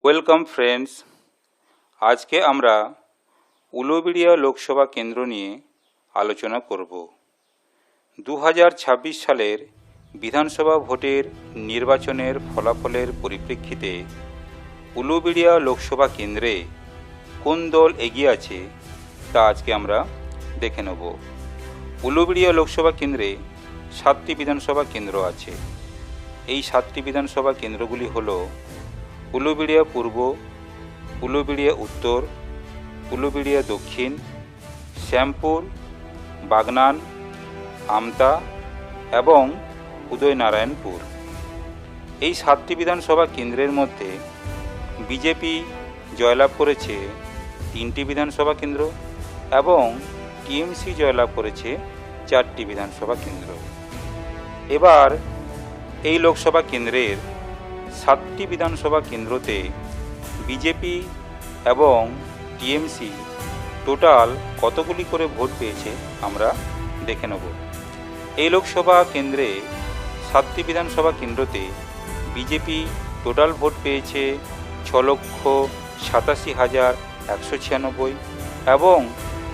Welcome friends. আজকে আমরা উলুবেড়িয়া লোকসভা কেন্দ্র নিয়ে আলোচনা করব। 2026 সালের বিধানসভা ভোটের নির্বাচনের ফলাফলের পরিপ্রেক্ষিতে উলুবেড়িয়া লোকসভা কেন্দ্রে কোন দল এগিয়ে আছে তা আজকে আমরা দেখে নেব। উলুবেড়িয়া লোকসভা কেন্দ্রে 7টি বিধানসভা কেন্দ্র আছে। এই 7টি বিধানসভা কেন্দ্রগুলি হল উলুবেড়িয়া পূর্ব, উলুবেড়িয়া উত্তর, উলুবেড়িয়া দক্ষিণ, শ্যামপুর, বাগনান, আমতা এবং উদয়নারায়ণপুর। এই 7টি বিধানসভা কেন্দ্রের মধ্যে বিজেপি জয়লাভ করেছে 3টি বিধানসভা কেন্দ্র এবং টিএমসি জয়লাভ করেছে 4টি বিধানসভা কেন্দ্র। এবার এই লোকসভা কেন্দ্রের 7টি বিধানসভা কেন্দ্রতে বিজেপি এবং টিএমসি টোটাল কতগুলি করে ভোট পেয়েছে আমরা দেখে নেব। এই লোকসভা কেন্দ্রে 7টি বিধানসভা কেন্দ্রতে বিজেপি টোটাল ভোট পেয়েছে 6,87,196 এবং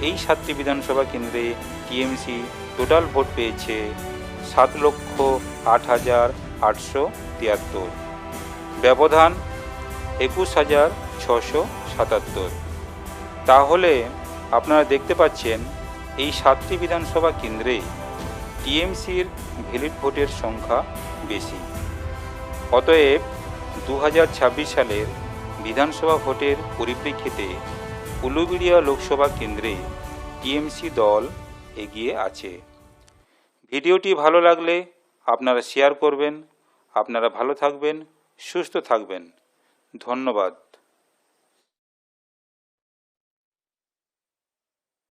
এই 7টি বিধানসভা কেন্দ্রে টিএমসি টোটাল ভোট পেয়েছে 7,08,873। ব্যবধান 21,677। তাহলে আপনারা দেখতে পাচ্ছেন এই 7টি বিধানসভা কেন্দ্রে টিএমসির ভ্যালিড ভোটের সংখ্যা বেশি। অতএব 2026 সালের বিধানসভা ভোটের পরিপ্রেক্ষিতে উলুবেড়িয়া লোকসভা কেন্দ্রে টিএমসি দল এগিয়ে আছে। ভিডিওটি ভালো লাগলে আপনারা শেয়ার করবেন। আপনারা ভালো থাকবেন, সুস্থ থাকবেন। ধন্যবাদ।